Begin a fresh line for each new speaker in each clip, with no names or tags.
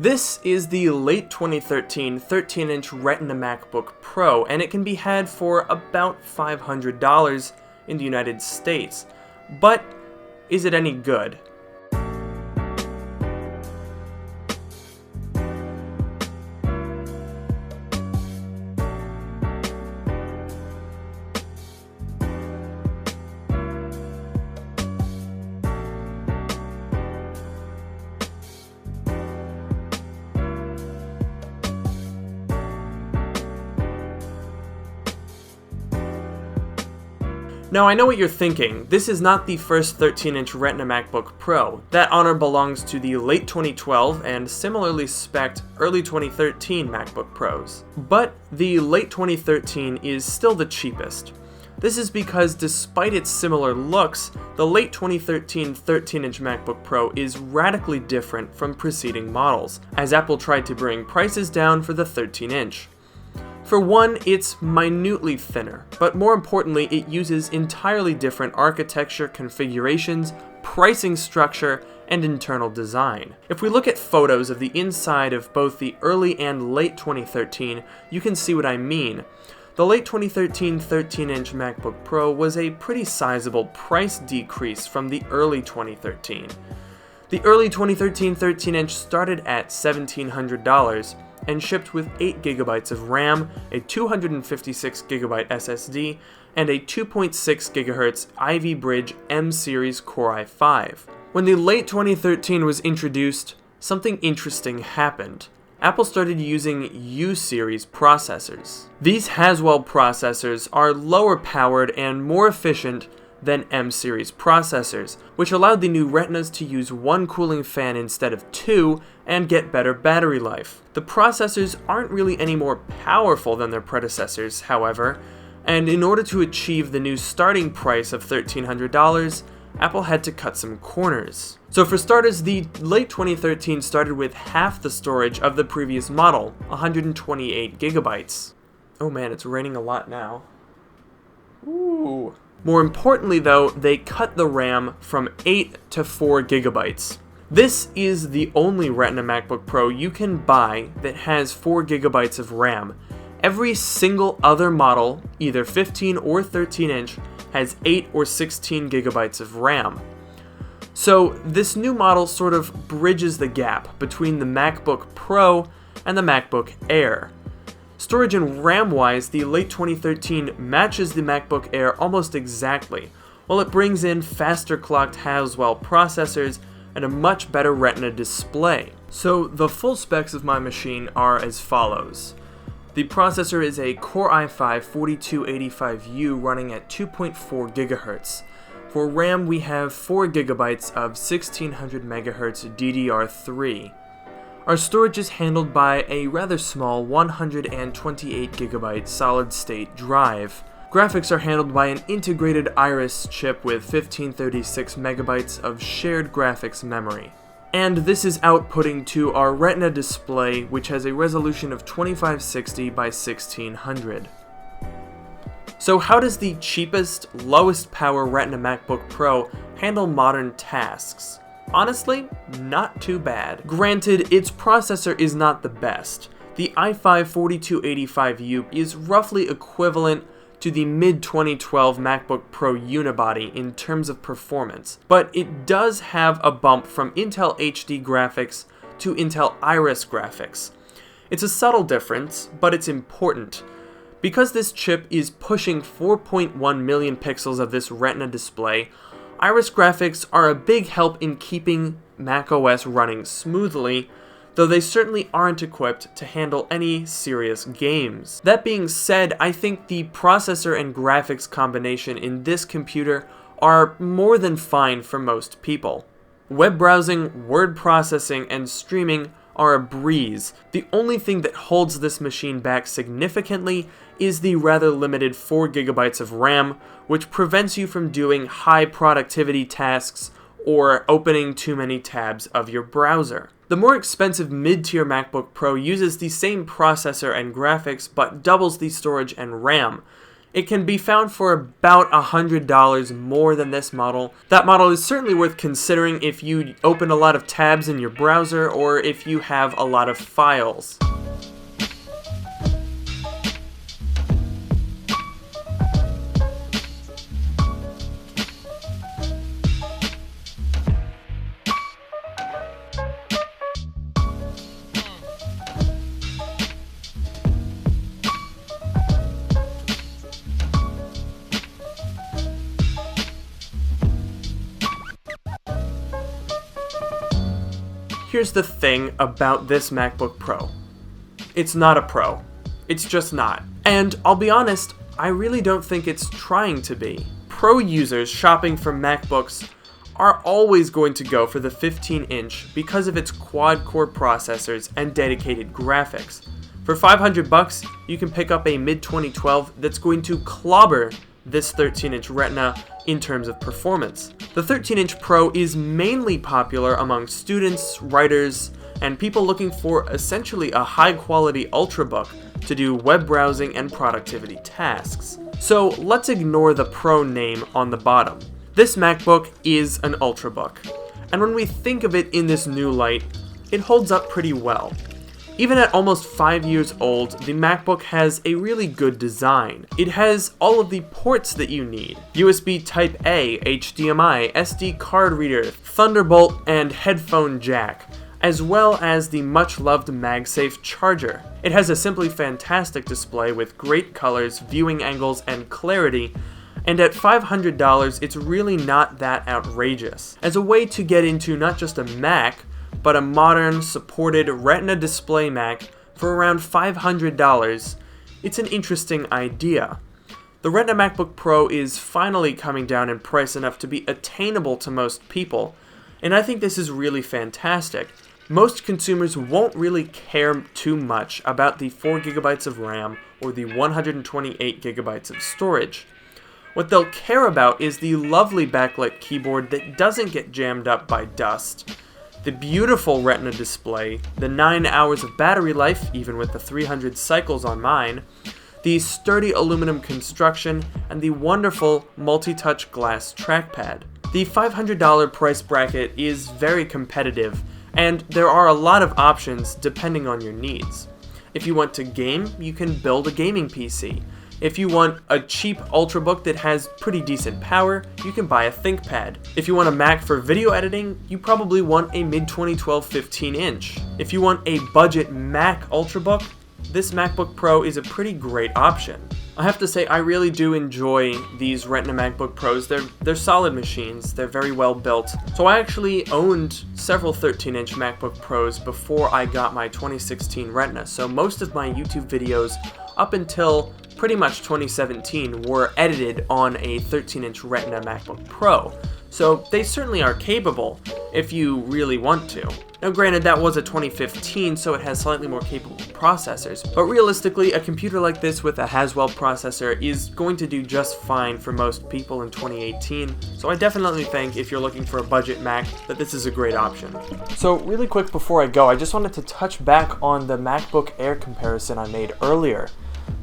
This is the late 2013 13-inch Retina MacBook Pro, and it can be had for about $500 in the United States. But is it any good? Now I know what you're thinking, this is not the first 13-inch Retina MacBook Pro. That honor belongs to the late 2012 and similarly spec'd early 2013 MacBook Pros. But the late 2013 is still the cheapest. This is because despite its similar looks, the late 2013 13-inch MacBook Pro is radically different from preceding models, as Apple tried to bring prices down for the 13-inch. For one, it's minutely thinner, but more importantly, it uses entirely different architecture, configurations, pricing structure, and internal design. If we look at photos of the inside of both the early and late 2013, you can see what I mean. The late 2013 13-inch MacBook Pro was a pretty sizable price decrease from the early 2013. The early 2013 13-inch started at $1,700, and shipped with 8GB of RAM, a 256GB SSD, and a 2.6 GHz Ivy Bridge M-Series Core i5. When the late 2013 was introduced, something interesting happened. Apple started using U-Series processors. These Haswell processors are lower powered and more efficient than M-Series processors, which allowed the new Retinas to use one cooling fan instead of two and get better battery life. The processors aren't really any more powerful than their predecessors, however, and in order to achieve the new starting price of $1,300, Apple had to cut some corners. So for starters, the late 2013 started with half the storage of the previous model, 128GB. Oh man, it's raining a lot now. Ooh. More importantly though, they cut the RAM from 8 to 4GB. This is the only Retina MacBook Pro you can buy that has 4GB of RAM. Every single other model, either 15 or 13-inch, has 8 or 16GB of RAM. So this new model sort of bridges the gap between the MacBook Pro and the MacBook Air. Storage and RAM-wise, the late 2013 matches the MacBook Air almost exactly, while it brings in faster clocked Haswell processors and a much better Retina display. So the full specs of my machine are as follows. The processor is a Core i5 4285U running at 2.4 GHz. For RAM, we have 4GB of 1600 MHz DDR3. Our storage is handled by a rather small 128GB solid-state drive. Graphics are handled by an integrated Iris chip with 1536 MB of shared graphics memory. And this is outputting to our Retina display, which has a resolution of 2560 by 1600. So how does the cheapest, lowest power Retina MacBook Pro handle modern tasks? Honestly, not too bad. Granted, its processor is not the best. The i5-4285U is roughly equivalent to the mid-2012 MacBook Pro unibody in terms of performance, but it does have a bump from Intel HD graphics to Intel Iris graphics. It's a subtle difference, but it's important. Because this chip is pushing 4.1 million pixels of this Retina display, Iris graphics are a big help in keeping macOS running smoothly, though they certainly aren't equipped to handle any serious games. That being said, I think the processor and graphics combination in this computer are more than fine for most people. Web browsing, word processing, and streaming are a breeze. The only thing that holds this machine back significantly is the rather limited 4GB of RAM, which prevents you from doing high productivity tasks or opening too many tabs of your browser. The more expensive mid-tier MacBook Pro uses the same processor and graphics but doubles the storage and RAM. It can be found for about $100 more than this model. That model is certainly worth considering if you open a lot of tabs in your browser or if you have a lot of files. Here's the thing about this MacBook Pro. It's not a Pro. It's just not. And I'll be honest, I really don't think it's trying to be. Pro users shopping for MacBooks are always going to go for the 15-inch because of its quad-core processors and dedicated graphics. For $500, you can pick up a mid-2012 that's going to clobber this 13-inch Retina in terms of performance. The 13-inch Pro is mainly popular among students, writers, and people looking for essentially a high-quality ultrabook to do web browsing and productivity tasks. So let's ignore the Pro name on the bottom. This MacBook is an ultrabook, and when we think of it in this new light, it holds up pretty well. Even at almost 5 years old, the MacBook has a really good design. It has all of the ports that you need: USB Type-A, HDMI, SD card reader, Thunderbolt, and headphone jack, as well as the much-loved MagSafe charger. It has a simply fantastic display with great colors, viewing angles, and clarity, and at $500, it's really not that outrageous. As a way to get into not just a Mac, but a modern, supported Retina display Mac for around $500, it's an interesting idea. The Retina MacBook Pro is finally coming down in price enough to be attainable to most people, and I think this is really fantastic. Most consumers won't really care too much about the 4GB of RAM or the 128GB of storage. What they'll care about is the lovely backlit keyboard that doesn't get jammed up by dust, the beautiful Retina display, the 9 hours of battery life, even with the 300 cycles on mine, the sturdy aluminum construction, and the wonderful multi-touch glass trackpad. The $500 price bracket is very competitive, and there are a lot of options depending on your needs. If you want to game, you can build a gaming PC. If you want a cheap ultrabook that has pretty decent power, you can buy a ThinkPad. If you want a Mac for video editing, you probably want a mid-2012 15-inch. If you want a budget Mac ultrabook, this MacBook Pro is a pretty great option. I have to say, I really do enjoy these Retina MacBook Pros. They're solid machines, they're very well built. So I actually owned several 13-inch MacBook Pros before I got my 2016 Retina, so most of my YouTube videos up until pretty much 2017 were edited on a 13-inch Retina MacBook Pro, so they certainly are capable if you really want to. Now granted, that was a 2015, so it has slightly more capable processors, but realistically, a computer like this with a Haswell processor is going to do just fine for most people in 2018, so I definitely think if you're looking for a budget Mac, that this is a great option. So really quick before I go, I just wanted to touch back on the MacBook Air comparison I made earlier,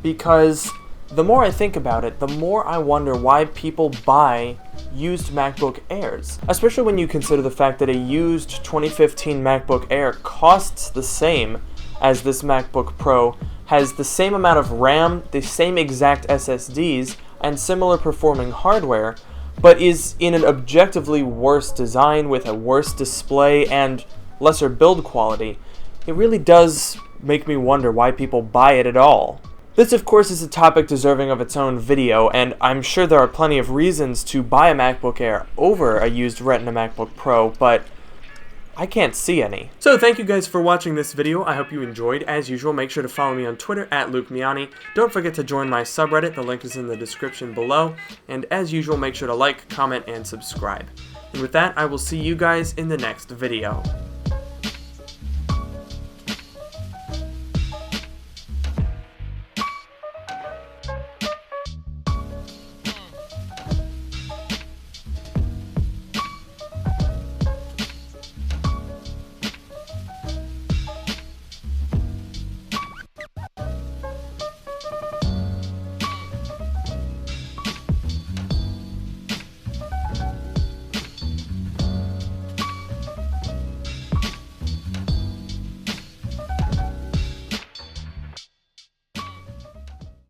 because the more I think about it, the more I wonder why people buy used MacBook Airs, especially when you consider the fact that a used 2015 MacBook Air costs the same as this MacBook Pro, has the same amount of RAM, the same exact SSDs, and similar performing hardware, but is in an objectively worse design with a worse display and lesser build quality. It really does make me wonder why people buy it at all. This, of course, is a topic deserving of its own video, and I'm sure there are plenty of reasons to buy a MacBook Air over a used Retina MacBook Pro, but I can't see any. So thank you guys for watching this video. I hope you enjoyed. As usual, make sure to follow me on Twitter at LukeMiani. Don't forget to join my subreddit. The link is in the description below. And as usual, make sure to like, comment, and subscribe. And with that, I will see you guys in the next video.